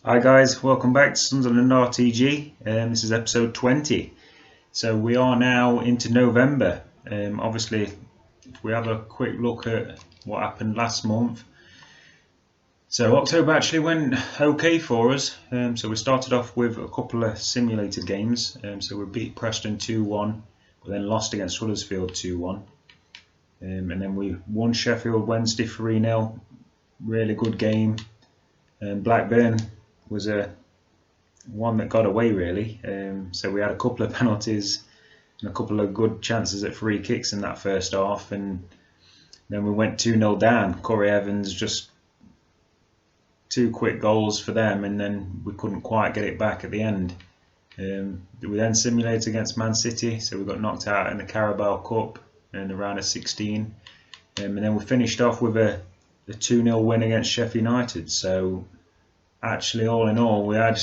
Hi guys, welcome back to Sunderland RTG. This is episode 20. So we are now into November. Obviously, if we have a quick look at what happened last month. So October actually went okay for us. So we started off with a couple of simulated games. So we beat Preston 2-1, but then lost against Huddersfield 2-1. And then we won Sheffield Wednesday 3-0. Really good game. Blackburn was one that got away really. So we had a couple of penalties and a couple of good chances at free kicks in that first half, and then we went 2-0 down. Corey Evans, just two quick goals for them, and then we couldn't quite get it back at the end. We then simulated against Man City, so we got knocked out in the Carabao Cup in the round of 16, and then we finished off with a 2-0 win against Sheffield United. So actually, all in all, we had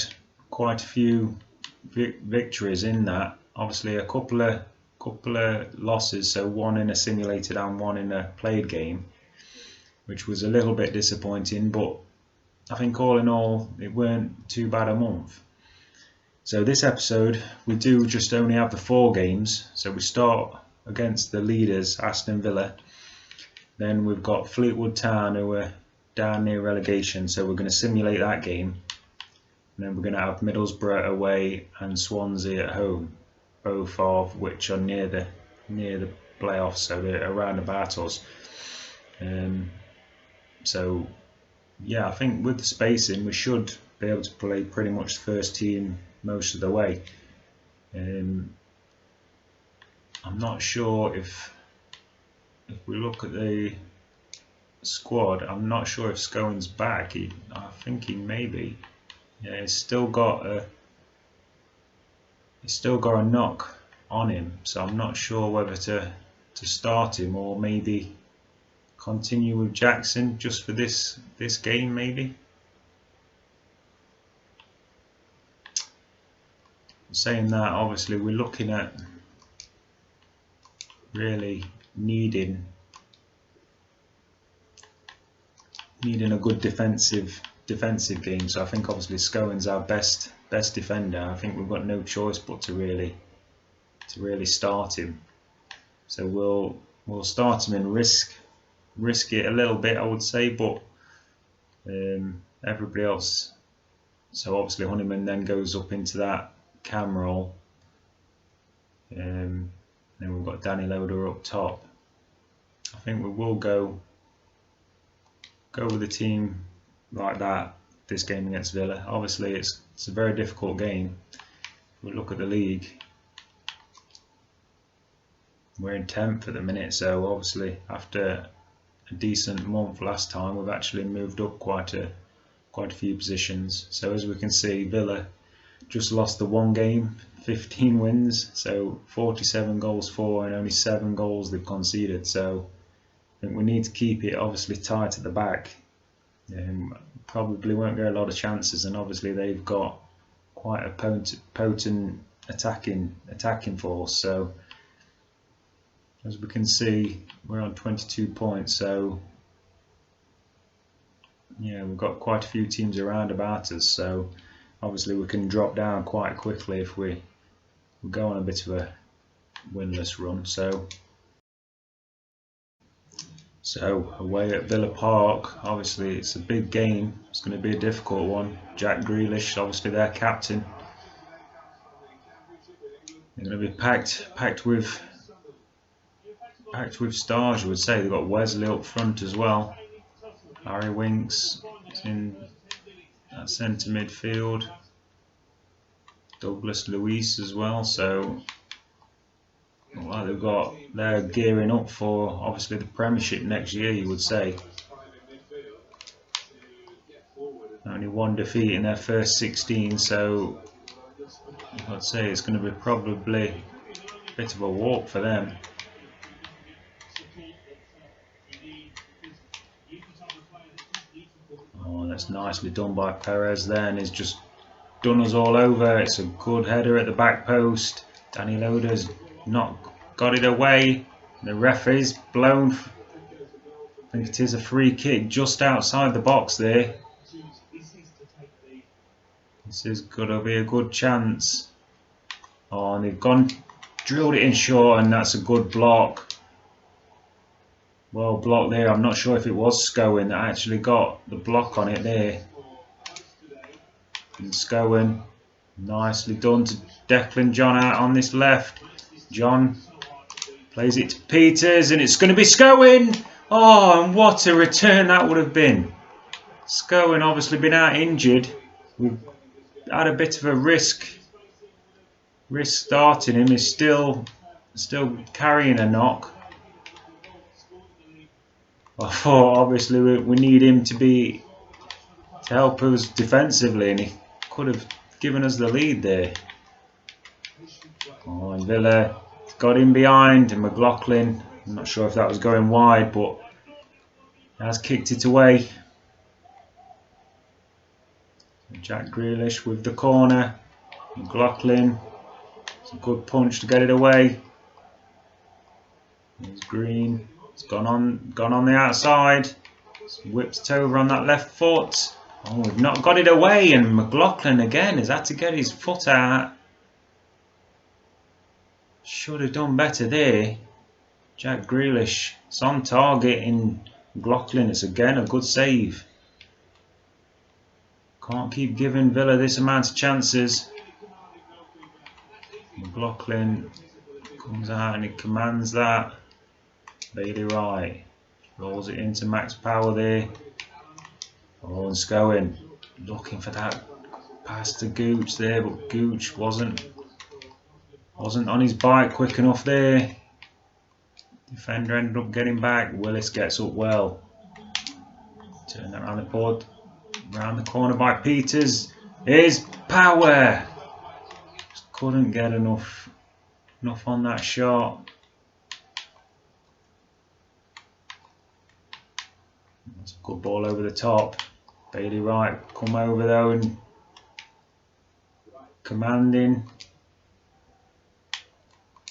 quite a few victories in that. Obviously, a couple of losses, so one in a simulated and one in a played game, which was a little bit disappointing. But I think all in all, it weren't too bad a month. So this episode, we do just only have the 4 games. So we start against the leaders, Aston Villa. Then we've got Fleetwood Town, who are down near relegation, so we're going to simulate that game. And then we're going to have Middlesbrough away and Swansea at home, both of which are near the playoffs, so they're around about us. So yeah, I think with the spacing we should be able to play pretty much the first team most of the way. I'm not sure if we look at the squad, I'm not sure if Scowen's back. I think he may be. Yeah, he's still got a knock on him, so I'm not sure whether to start him or maybe continue with Jackson just for this game maybe. Saying that, obviously we're looking at really needing a good defensive game. So I think obviously Scowen's our best defender. I think we've got no choice but to really start him. So we'll start him and risk it a little bit, I would say, but everybody else. So obviously Honeyman then goes up into that cam role. Then we've got Danny Loader up top. I think we will go with a team like that this game against Villa. Obviously it's a very difficult game. If we look at the league, we're in 10th at the minute, so obviously after a decent month last time we've actually moved up quite a few positions. So as we can see, Villa just lost the one game, 15 wins, so 47 goals for and only 7 goals they've conceded. So I think we need to keep it obviously tight at the back. Probably won't get a lot of chances, and obviously they've got quite a potent attacking force. So as we can see, we're on 22 points. So yeah, we've got quite a few teams around about us. So obviously we can drop down quite quickly if we go on a bit of a winless run. So away at Villa Park, obviously it's a big game. It's going to be a difficult one. Jack Grealish, obviously their captain. They're going to be packed with stars, you would say. They've got Wesley up front as well. Harry Winks in that centre midfield. Douglas Luiz as well. So well, they're gearing up for obviously the Premiership next year, you would say. Only one defeat in their first 16, so I'd say it's going to be probably a bit of a walk for them. Oh, that's nicely done by Perez there, and he's just done us all over. It's a good header at the back post. Danny Loader's not got it away. The referee's blown. I think it is a free kick just outside the box there. This is going to be a good chance. Oh, and they've drilled it in short, and that's a good block. Well blocked there. I'm not sure if it was Scowen that actually got the block on it there. And Scowen, nicely done to Declan John out on this left. John plays it to Peters, and it's going to be Scowen. Oh, and what a return that would have been. Scowen obviously been out injured. We've had a bit of a risk starting him. He's still carrying a knock. I thought obviously we need him to help us defensively, and he could have given us the lead there. Oh, and Villa got in behind, and McLaughlin, I'm not sure if that was going wide, but has kicked it away. Jack Grealish with the corner. McLaughlin, it's a good punch to get it away. There's Green. It's gone on the outside. It's whipped it over on that left foot. Oh, we've not got it away, and McLaughlin again has had to get his foot out. Should have done better there. Jack Grealish, it's on target in McLaughlin. It's again a good save. Can't keep giving Villa this amount of chances. McLaughlin comes out and he commands that. Bailey Wright rolls it into Max Power there. Oh, and Scowen looking for that pass to Gooch there, but Gooch wasn't on his bike quick enough there. Defender ended up getting back. Willis gets up well. Turn that around the board. Round the corner by Peters. Here's Power. Just couldn't get enough on that shot. That's a good ball over the top. Bailey Wright come over though and commanding.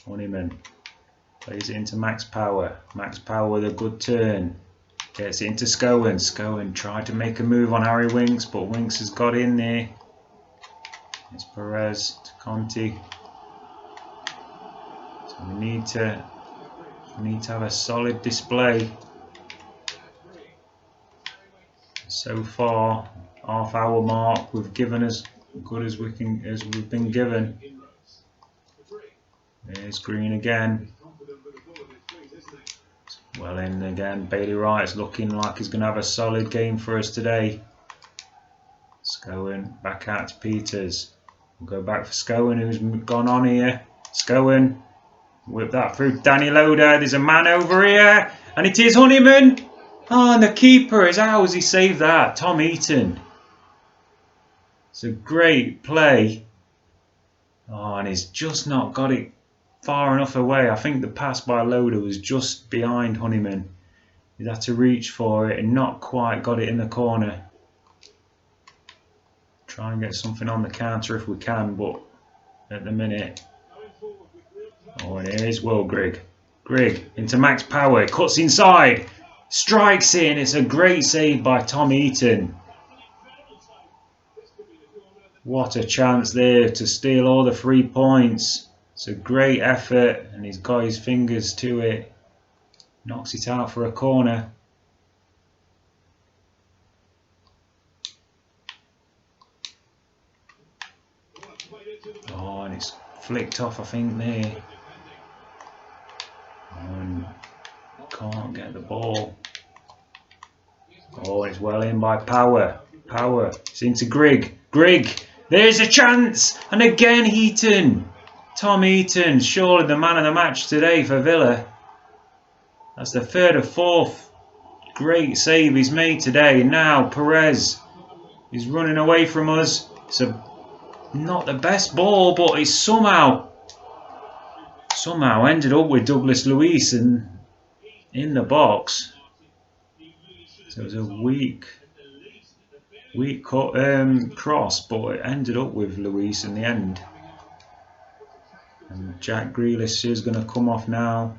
Honeyman plays it into Max Power. Max Power with a good turn. Gets it into Scowen. Scowen tried to make a move on Harry Winks, but Winks has got in there. It's Perez to Conti. So we need to have a solid display. So far, half-hour mark, we've given as good as we've been given. There's Green again. Well in again. Bailey Wright's looking like he's going to have a solid game for us today. Scowen back out to Peters. We'll go back for Scowen, who's gone on here. Scowen, whip that through Danny Loader. There's a man over here, and it is Honeyman. Oh, and the keeper is how has he saved that? Tom Eaton. It's a great play. Oh, and he's just not got it far enough away. I think the pass by Loader was just behind Honeyman. He'd had to reach for it and not quite got it in the corner. Try and get something on the counter if we can, but at the minute. Oh, and here is Will Grigg. Grigg into Max Power, cuts inside, strikes in. It's a great save by Tom Eaton. What a chance there to steal all the 3 points. It's a great effort, and he's got his fingers to it. Knocks it out for a corner. Oh, and it's flicked off, I think, there. And can't get the ball. Oh, it's well in by Power. Power. It's into Grigg. Grigg. There's a chance. And again, Heaton. Tom Eaton, surely the man of the match today for Villa. That's the third or fourth great save he's made today. Now Perez is running away from us. It's not the best ball, but he's somehow ended up with Douglas Luiz in the box. So it was a weak cross, but it ended up with Luiz in the end. And Jack Grealish is going to come off now.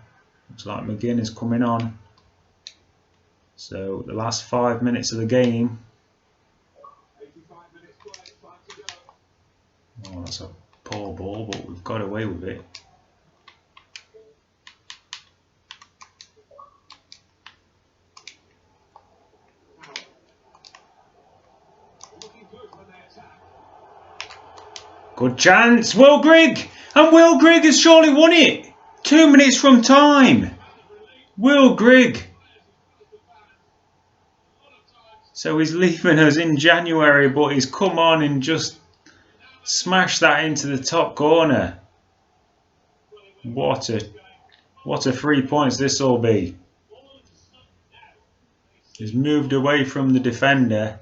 Looks like McGinn is coming on. So the last 5 minutes of the game. Oh, that's a poor ball, but we've got away with it. Good chance, Will Grigg! And Will Grigg has surely won it! 2 minutes from time! Will Grigg! So he's leaving us in January, but he's come on and just smashed that into the top corner. What a 3 points this will be. He's moved away from the defender.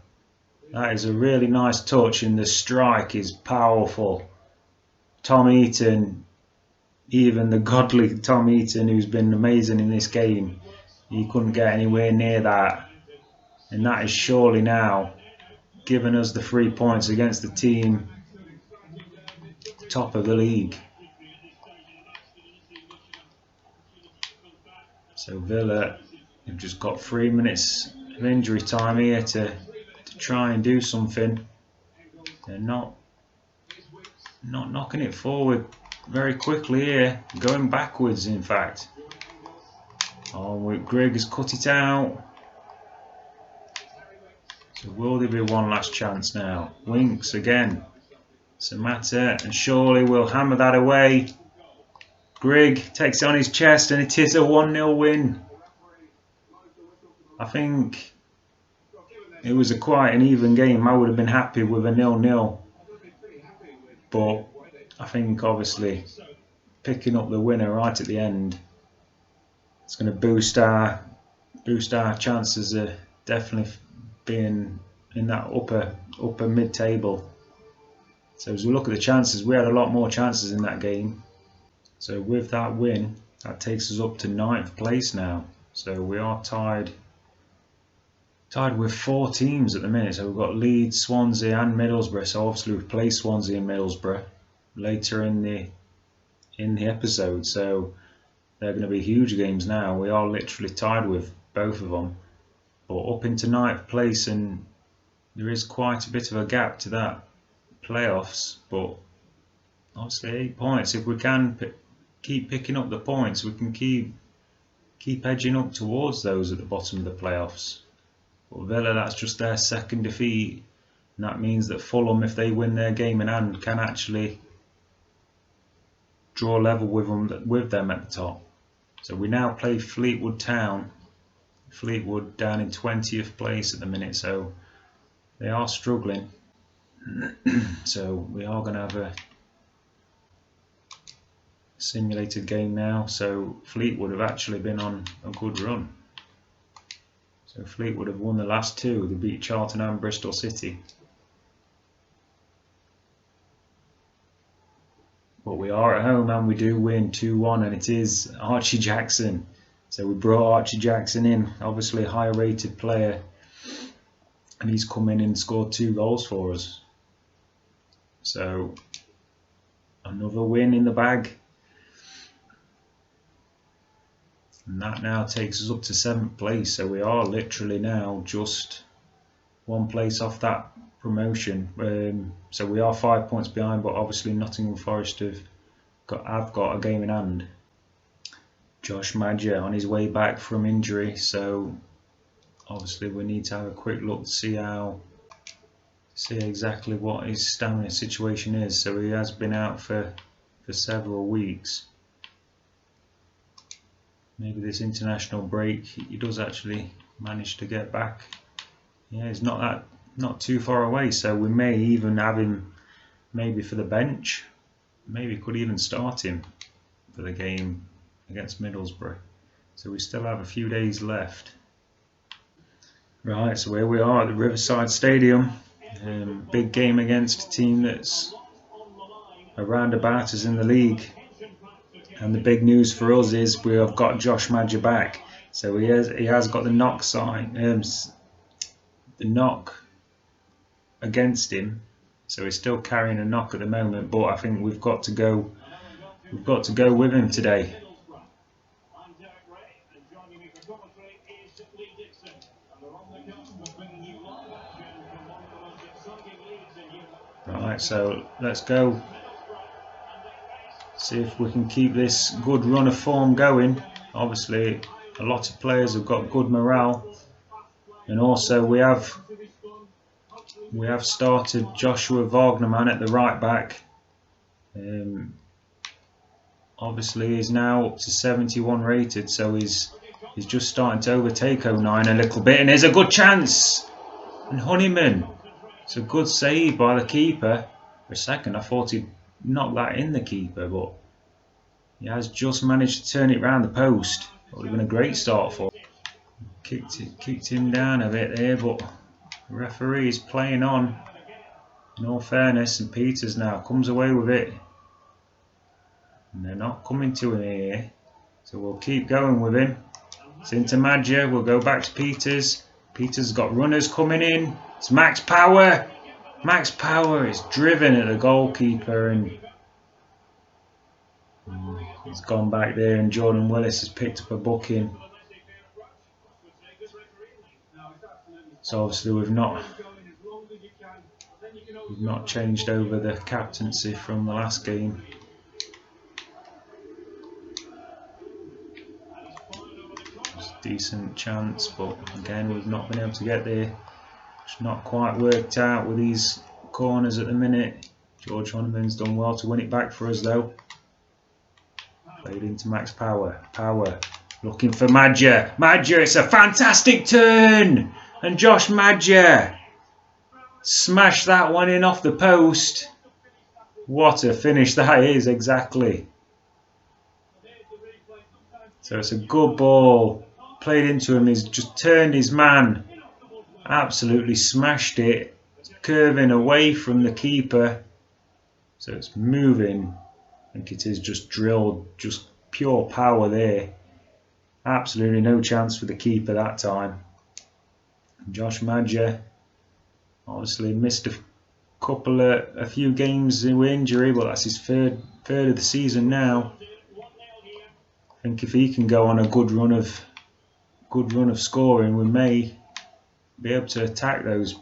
That is a really nice touch, and the strike is powerful. Tom Eaton, even the godly Tom Eaton, who's been amazing in this game, he couldn't get anywhere near that. And that is surely now giving us the 3 points against the team top of the league. So Villa have just got 3 minutes of injury time here to try and do something. They're not knocking it forward very quickly here, going backwards in fact. Oh, Grigg has cut it out. So will there be one last chance now? Winks again. Samatta and surely will hammer that away. Grigg takes it on his chest and it is a 1-0 win. I think it was quite an even game. I would have been happy with a 0-0. But I think obviously picking up the winner right at the end, it's going to boost our chances of definitely being in that upper mid-table. So as we look at the chances, we had a lot more chances in that game. So with that win, that takes us up to 9th place now. So we are tied with 4 teams at the minute. So we've got Leeds, Swansea and Middlesbrough. So obviously we've played Swansea and Middlesbrough later in the episode. So they're going to be huge games now. We are literally tied with both of them. But up into 9th place, and there is quite a bit of a gap to that playoffs. But obviously 8 points. If we can keep picking up the points, we can keep edging up towards those at the bottom of the playoffs. But Villa, that's just their 2nd defeat, and that means that Fulham, if they win their game in hand, can actually draw level with them at the top. So we now play Fleetwood Town. Fleetwood down in 20th place at the minute, so they are struggling. So we are going to have a simulated game now. So Fleetwood have actually been on a good run. So Fleetwood have won the last 2. They beat Charlton and Bristol City. But we are at home and we do win 2-1, and it is Archie Jackson. So we brought Archie Jackson in, obviously a higher rated player, and he's come in and scored 2 goals for us. So another win in the bag. And that now takes us up to 7th place. So we are literally now just 1 place off that promotion. So we are 5 points behind, but obviously Nottingham Forest have got a game in hand. Josh Madger on his way back from injury, so obviously we need to have a quick look to see exactly what his stamina situation is. So he has been out for several weeks. Maybe this international break he does actually manage to get back. Yeah, he's not too far away, so we may even have him maybe for the bench. Maybe could even start him for the game against Middlesbrough. So we still have a few days left. Right, so here we are at the Riverside Stadium. Big game against a team that's around about us in the league. And the big news for us is we have got Josh Madger back. So he has got the knock sign, the knock against him. So he's still carrying a knock at the moment, but I think we've got to go with him today. Right, so let's go. See if we can keep this good run of form going. Obviously, a lot of players have got good morale, and also we have started Joshua Wagnerman at the right back. Obviously, he's now up to 71 rated, so he's just starting to overtake 09 a little bit, and there's a good chance. And Honeyman, it's a good save by the keeper. For a second, I thought he'd knock that in the keeper, but he has just managed to turn it round the post. That would have been a great start for him. Kicked him down a bit there, but the referee is playing on. In all fairness, and Peters now comes away with it. And they're not coming to him here, so we'll keep going with him. It's into Madja. We'll go back to Peters. Peters got runners coming in. It's Max Power. Max Power is driven at the goalkeeper, and he's gone back there, and Jordan Willis has picked up a booking. So obviously we've not changed over the captaincy from the last game. It's a decent chance, but again we've not been able to get there. It's not quite worked out with these corners at the minute. George Honeyman's done well to win it back for us though. Played into Max Power. Power looking for Madja. Madja, it's a fantastic turn! And Josh Madja smashed that one in off the post. What a finish that is, exactly. So it's a good ball. Played into him, he's just turned his man. Absolutely smashed it. It's curving away from the keeper. So it's moving. I think it is just drilled, just pure power there. Absolutely no chance for the keeper that time. Josh Madja obviously missed a few games with injury, but that's his third of the season now. I think if he can go on a good run of scoring, we may be able to attack those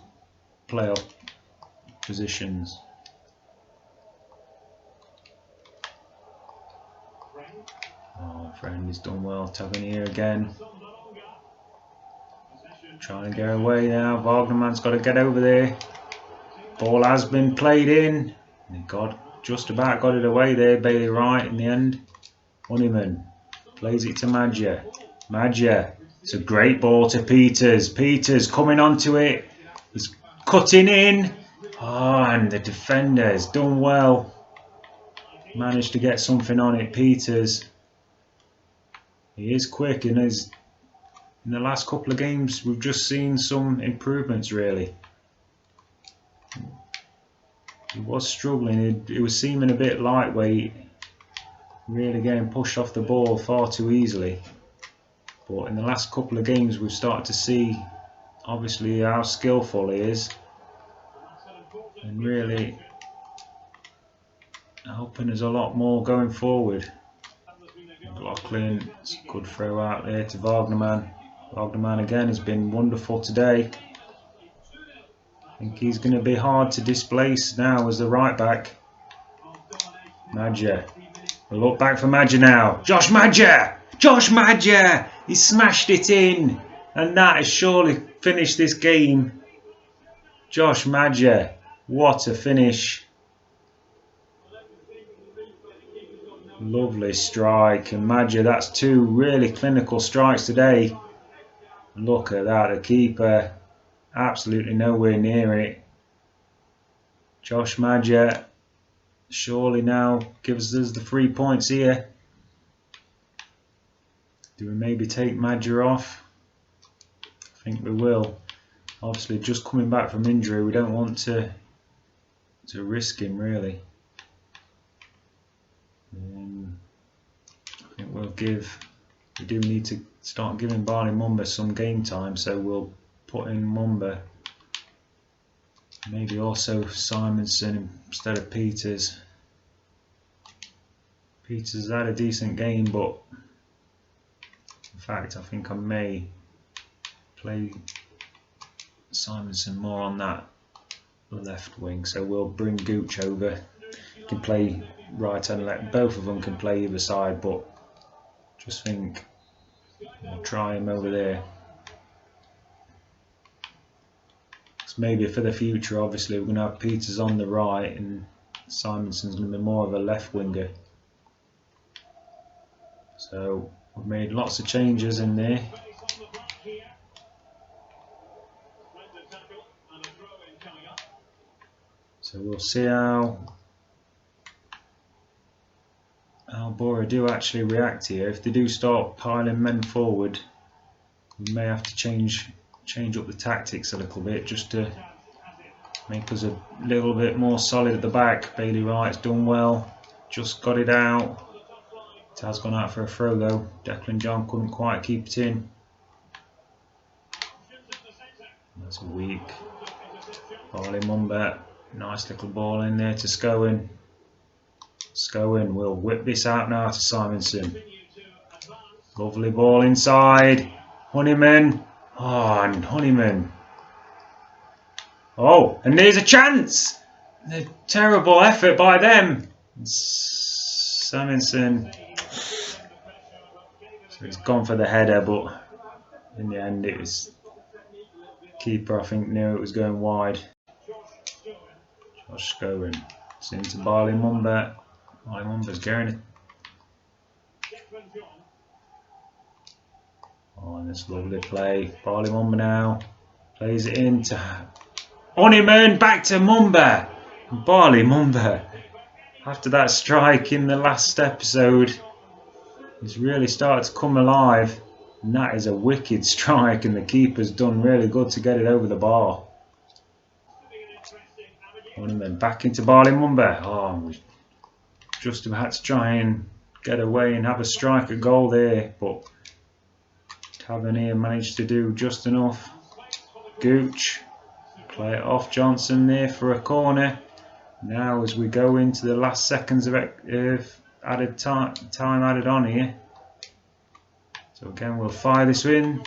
playoff positions. Oh, friend has done well, Tavernier again. Trying to get away now. Wagnerman's got to get over there. Ball has been played in. And just about got it away there. Bailey Wright in the end. Honeyman plays it to Madja. Madja. It's a great ball to Peters. Peters coming onto it. He's cutting in. Oh, and the defender has done well. Managed to get something on it. Peters. He is quick, and in the last couple of games we've just seen some improvements really. He was struggling, it was seeming a bit lightweight, really getting pushed off the ball far too easily. But in the last couple of games we've started to see obviously how skillful he is, and really helping us a lot more going forward. Lachlan, it's a good throw out there to Wagnerman. Wagnerman again has been wonderful today. I think he's going to be hard to displace now as the right back. Madja. We'll look back for Madja now. Josh Madja! Josh Madja! He smashed it in. And that has surely finished this game. Josh Madja. What a finish. Lovely strike. And Madja, that's two really clinical strikes today. Look at that, the keeper absolutely nowhere near it. Josh Madja surely now gives us the 3 points here. Do we maybe take Madja off? I think we will. Obviously just coming back from injury, we don't want to risk him really. I think we do need to start giving Barney Mumba some game time, so we'll put in Mumba. Maybe also Simonson instead of Peters. Peters had a decent game, but in fact I think I may play Simonson more on that left wing. So we'll bring Gooch over. He can play right and left. Both of them can play either side, but just think we'll try him over there. So maybe for the future, obviously, we're going to have Peters on the right and Simonson's going to be more of a left winger. So we've made lots of changes in there. So we'll see how Bora do actually react here. If they do start piling men forward, we may have to change up the tactics a little bit just to make us a little bit more solid at the back. Bailey Wright's done well, just got it out. It has gone out for a throw though. Declan John couldn't quite keep it in. That's weak. Barley Mumba, nice little ball in there to Scowen. Scowen will whip this out now to Simonson. Lovely ball inside. Honeyman. Oh, and Honeyman. Oh, and there's a chance. A terrible effort by them. Simonson. So he's gone for the header, but in the end it was keeper, I think, knew it was going wide. Josh Scowen. It's into Barley Mumba. Barley Mumba's going it. Oh, and this lovely play. Barley Mumba now plays it into Honeyman, back to Mumba. Barley Mumba, after that strike in the last episode, he's really started to come alive. And that is a wicked strike, and the keeper's done really good to get it over the bar. Honeyman back into Barley Mumba. Oh, we just about to try and get away and have a strike at goal there, but Tavernier managed to do just enough. Gooch, play it off Johnson there for a corner. Now as we go into the last seconds of added time added on here. So again we'll fire this in.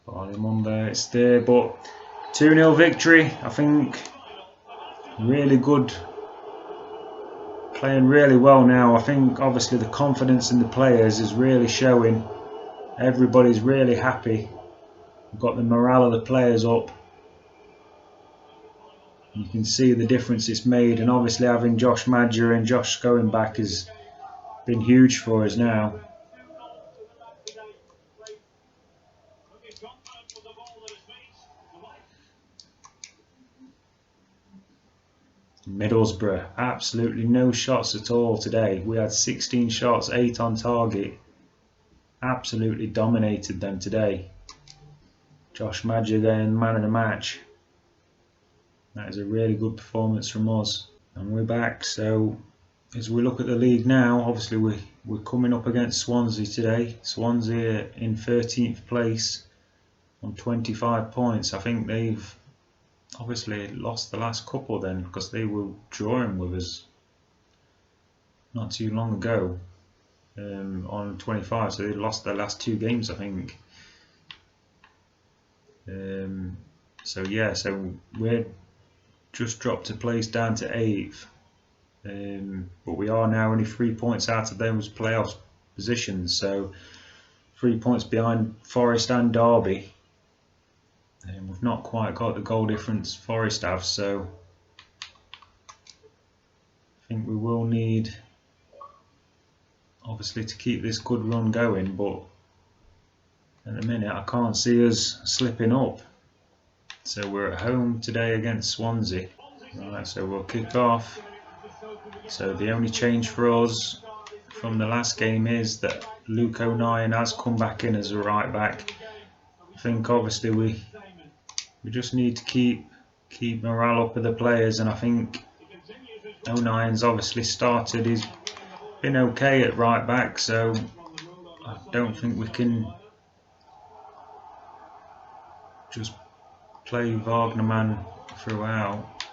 Barley Mumba, it's there, but 2-0 victory. I think really good. Playing really well now. I think obviously the confidence in the players is really showing. Everybody's really happy. We've got the morale of the players up. You can see the difference it's made, and obviously having Josh Madger and Josh Scowen back has been huge for us now. Middlesbrough, absolutely no shots at all today. We had 16 shots, 8 on target. Absolutely dominated them today. Josh Madger getting man of the match. That is a really good performance from us. And we're back, so as we look at the league now, obviously we're coming up against Swansea today. Swansea in 13th place on 25 points. I think they've obviously lost the last couple then, because they were drawing with us not too long ago on 25, so they lost their last 2 games I think. So yeah, so we're just dropped a place down to 8th, but we are now only 3 points out of those playoff positions, so 3 points behind Forest and Derby. We've not quite got the goal difference Forest have, so I think we will need obviously to keep this good run going, but at the minute I can't see us slipping up. So we're at home today against Swansea. Right, so we'll kick off. So the only change for us from the last game is that Luke O'Nien has come back in as a right back. I think obviously we just need to keep morale up with the players, and I think O'Nien's obviously started. He's been okay at right back, so I don't think we can just play Wagnerman throughout.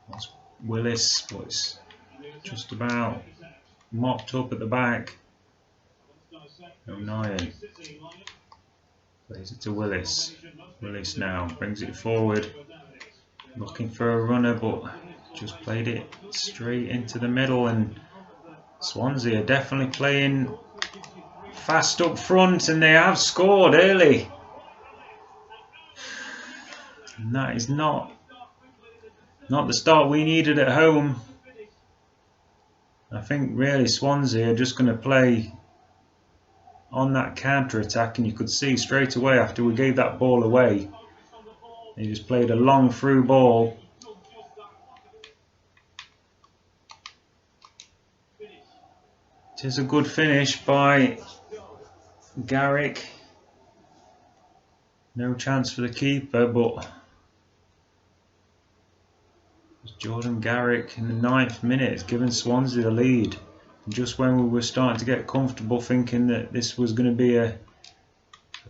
That's Willis, but it's just about mopped up at the back. O'Nien. Plays it to Willis. Willis now brings it forward. Looking for a runner, but just played it straight into the middle. And Swansea are definitely playing fast up front, and they have scored early. And that is not the start we needed at home. I think really Swansea are just going to play on that counter attack, and you could see straight away after we gave that ball away, they just played a long through ball. It is a good finish by Garrick. No chance for the keeper, but Jordan Garrick in the 9th minute has given Swansea the lead. And just when we were starting to get comfortable thinking that this was going to be a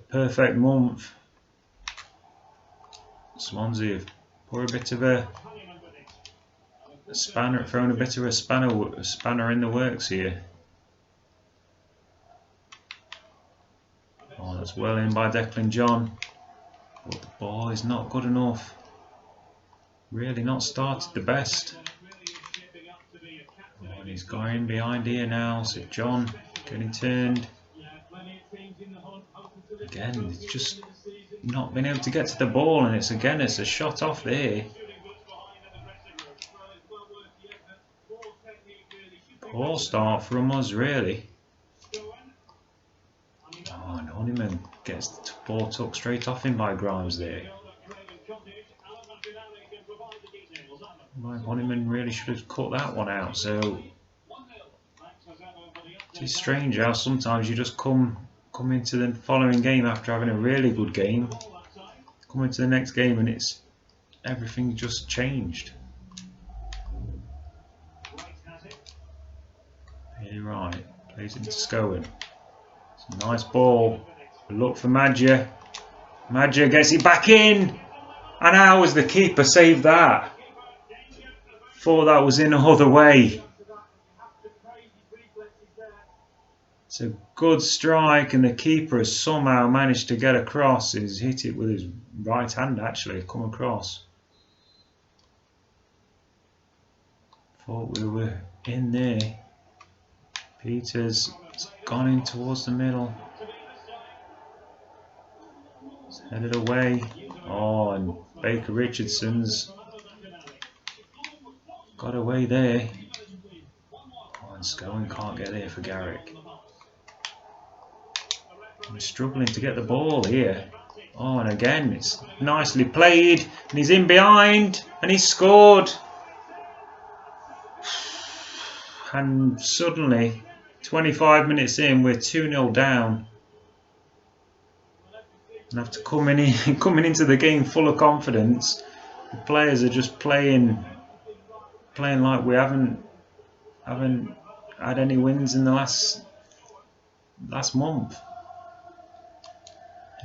perfect month, Swansea have put a bit of a spanner, thrown a bit of a spanner in the works here. Oh, that's well in by Declan John, but the ball is not good enough. Really not started the best. Oh, and he's going behind here now, so John getting turned. Again, it's just not been able to get to the ball, and it's a shot off there. Poor start from us, really. Oh, and Honeyman gets the ball took straight off him by Grimes there. Honeyman really should have cut that one out. So it's strange how sometimes you just come into the following game after having a really good game, come into the next game and it's everything just changed. Yeah, right, plays it into Scowen. It's a nice ball. Look for Madja. Madja gets it back in, and how has the keeper saved that? Thought that was in all the way. It's a good strike, and the keeper has somehow managed to get across. He's hit it with his right hand, actually, come across. Thought we were in there. Peters has gone in towards the middle. It's headed away. Oh, and Baker Richardson's got away there. Oh, and Scowen can't get there for Garrick. I'm struggling to get the ball here. Oh, and again, it's nicely played, and he's in behind, and he's scored. And suddenly, 25 minutes in, we're 2-0 down. And after coming into the game full of confidence, the players are just playing like we haven't had any wins in the last month.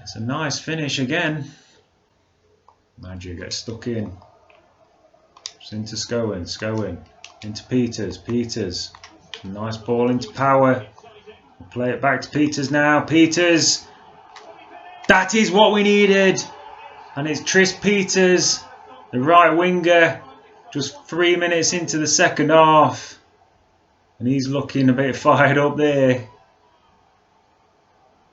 It's a nice finish again. Madja gets stuck in. It's into Scowen into Peters. Nice ball into Power. We'll play it back to Peters now. Peters. That is what we needed. And it's Tris Peters, the right winger, just 3 minutes into the second half. And he's looking a bit fired up there.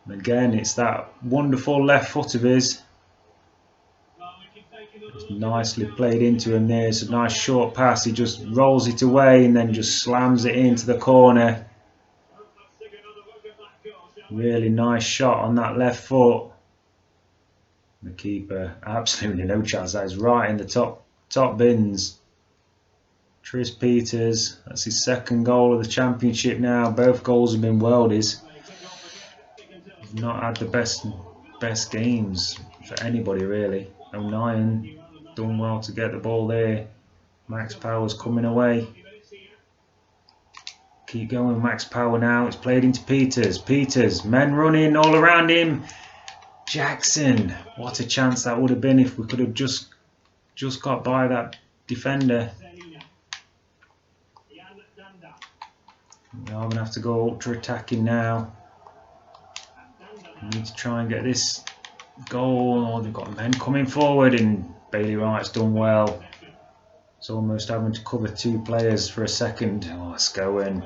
And again, it's that wonderful left foot of his. It's nicely played into him there. It's a nice short pass. He just rolls it away and then just slams it into the corner. Really nice shot on that left foot. The keeper, absolutely no chance. That is right in the top bins. Tris Peters, that's his second goal of the championship now. Both goals have been worldies. He's not had the best games for anybody really. O'Nien done well to get the ball there. Max Power's coming away. Keep going, Max Power now. It's played into Peters. Peters, men running all around him. Jackson, what a chance that would have been if we could have just got by that defender. We are going to have to go ultra attacking now. We need to try and get this Goal. Oh, they've got men coming forward, and Bailey Wright's done well. It's almost having to cover 2 players for a second. Oh, let's go in.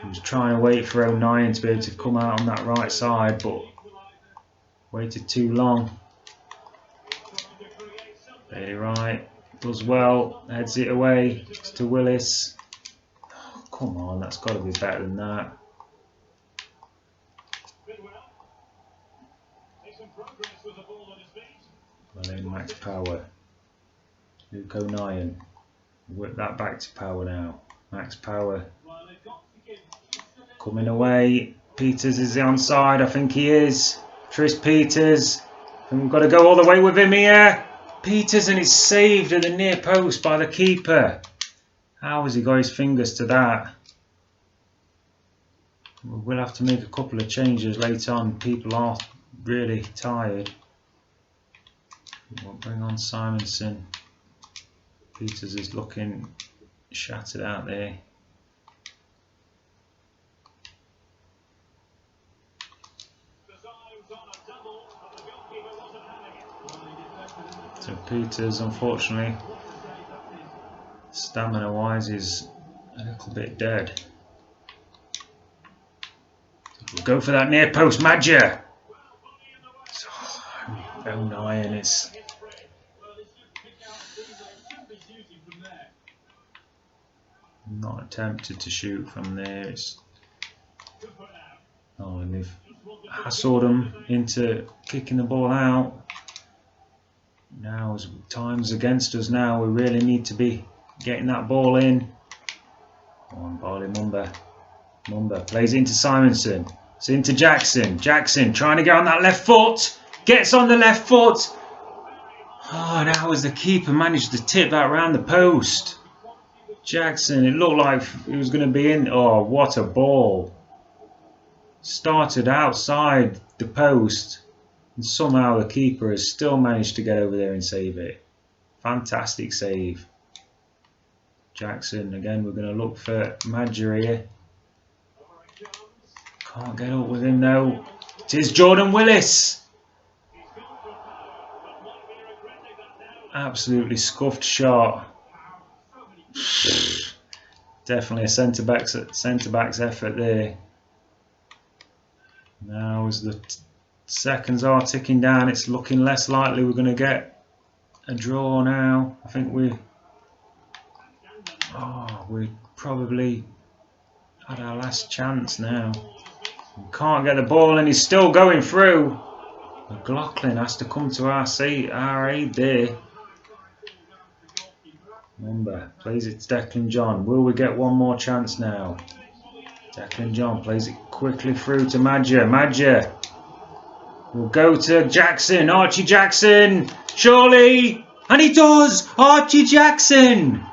I was trying to wait for 09 to be able to come out on that right side, but waited too long. Bailey Wright does well, heads it away to Willis. Oh, come on, that's got to be better than that. Well in, Max Power. Luke 09. Whip that back to Power now. Max Power. Coming away. Peters is the onside, I think he is. Tris Peters. And we've got to go all the way with him here. Peters, and it's saved at the near post by the keeper. How has he got his fingers to that? We'll have to make a couple of changes later on. People are really tired. We'll bring on Simonson. Peters is looking shattered out there. So Peters, unfortunately, stamina wise, is a little bit dead. We'll go for that near post, Madger. Oh, 09 is. Not attempted to shoot from there. Oh, and they've hassled them into kicking the ball out. Now, as time's against us now, we really need to be getting that ball in. Come on, Barley Mumba. Mumba plays into Simonson. It's into Jackson. Jackson trying to get on that left foot. Gets on the left foot. Oh, now as the keeper managed to tip that round the post. Jackson, it looked like it was going to be in. Oh, what a ball. Started outside the post. And somehow the keeper has still managed to get over there and save it. Fantastic save. Jackson, again, we're going to look for Madger here. Can't get up with him though. It is Jordan Willis. Absolutely scuffed shot. Definitely a centre-back's effort there. Now as the seconds are ticking down, it's looking less likely we're going to get a draw now. I think we probably had our last chance now. We can't get the ball and he's still going through. McLaughlin has to come to our aid there. Mumba plays it to Declan John. Will we get one more chance now? Declan John plays it quickly through to Madger. Madger will go to Jackson. Archie Jackson. Surely. And he does. Archie Jackson.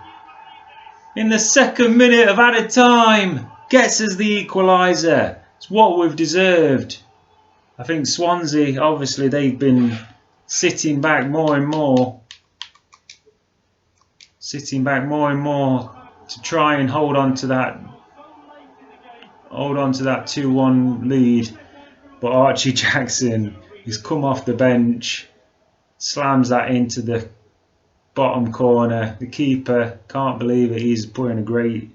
In the second minute of added time. Gets us the equaliser. It's what we've deserved. I think Swansea, obviously, they've been sitting back more and more. Sitting back more and more to try and hold on to that 2-1 lead. But Archie Jackson has come off the bench, slams that into the bottom corner. The keeper can't believe it. He's put in a great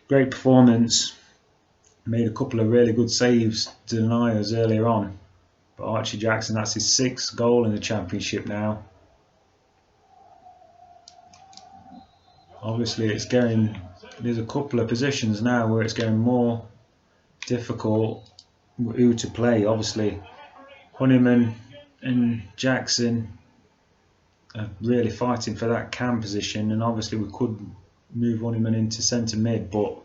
performance. Made a couple of really good saves to deny us earlier on. But Archie Jackson, that's his 6th goal in the Championship now. Obviously, there's a couple of positions now where it's getting more difficult who to play. Obviously, Honeyman and Jackson are really fighting for that cam position, and obviously we could move Honeyman into centre mid, but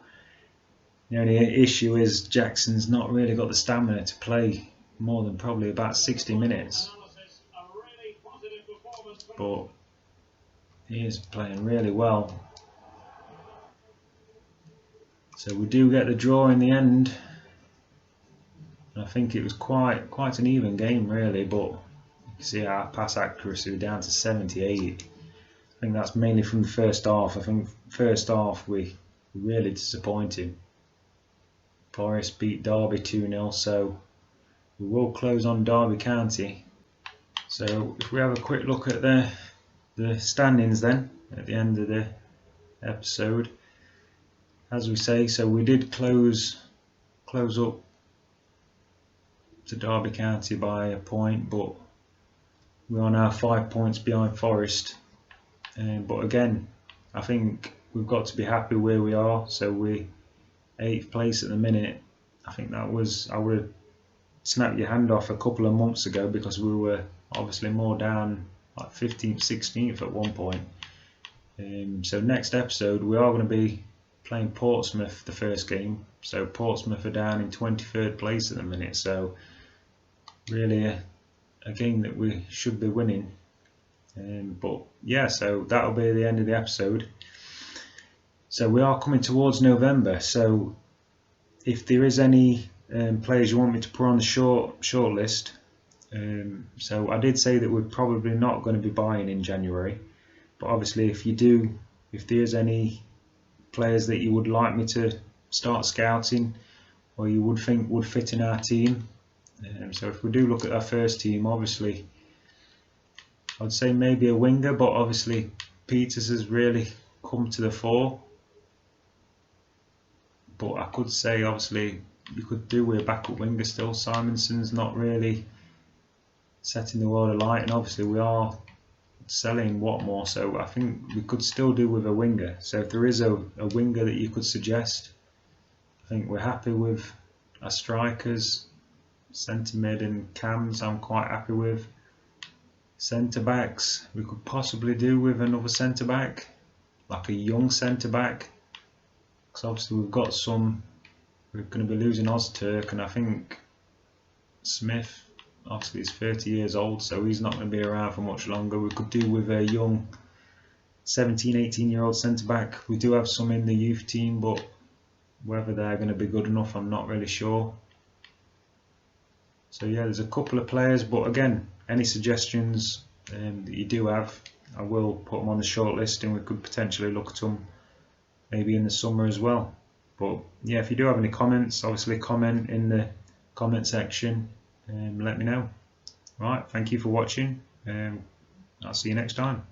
the only issue is Jackson's not really got the stamina to play more than probably about 60 minutes. But he is playing really well. So we do get the draw in the end. I think it was quite an even game really, but you can see our pass accuracy was down to 78. I think that's mainly from the first half. I think first half we really disappointed. Forest beat Derby 2-0, so we will close on Derby County. So if we have a quick look at the standings then at the end of the episode, as we say, so we did close up to Derby County by a point, but we are now 5 points behind Forest. But again, I think we've got to be happy where we are. So we're 8th place at the minute. I think I would have snapped your hand off a couple of months ago, because we were obviously more down, like 15th, 16th at one point. So next episode we are going to be playing Portsmouth the first game. So Portsmouth are down in 23rd place at the minute. So really a game that we should be winning. But yeah, so that'll be the end of the episode. So we are coming towards November. So if there is any players you want me to put on the short list, so I did say that we're probably not going to be buying in January, but obviously if there's any players that you would like me to start scouting or you would think would fit in our team, so if we do look at our first team, obviously I'd say maybe a winger, but obviously Peters has really come to the fore. But I could say obviously you could do with a backup winger still. Simonson's not really setting the world alight, and obviously we are selling Watmore, so I think we could still do with a winger. So if there is a winger that you could suggest, I think we're happy with our strikers, centre mid and cams I'm quite happy with. Centre backs, we could possibly do with another centre back, like a young centre back, because obviously we're going to be losing Ozturk, and I think Smith obviously is 30 years old, so he's not going to be around for much longer. We could do with a young 17-18-year-old centre back. We do have some in the youth team, but whether they're going to be good enough, I'm not really sure. So yeah, there's a couple of players, but again, any suggestions that you do have, I will put them on the short list, and we could potentially look at them maybe in the summer as well. But yeah, if you do have any comments, obviously comment in the comment section and let me know. Right, thank you for watching. I'll see you next time.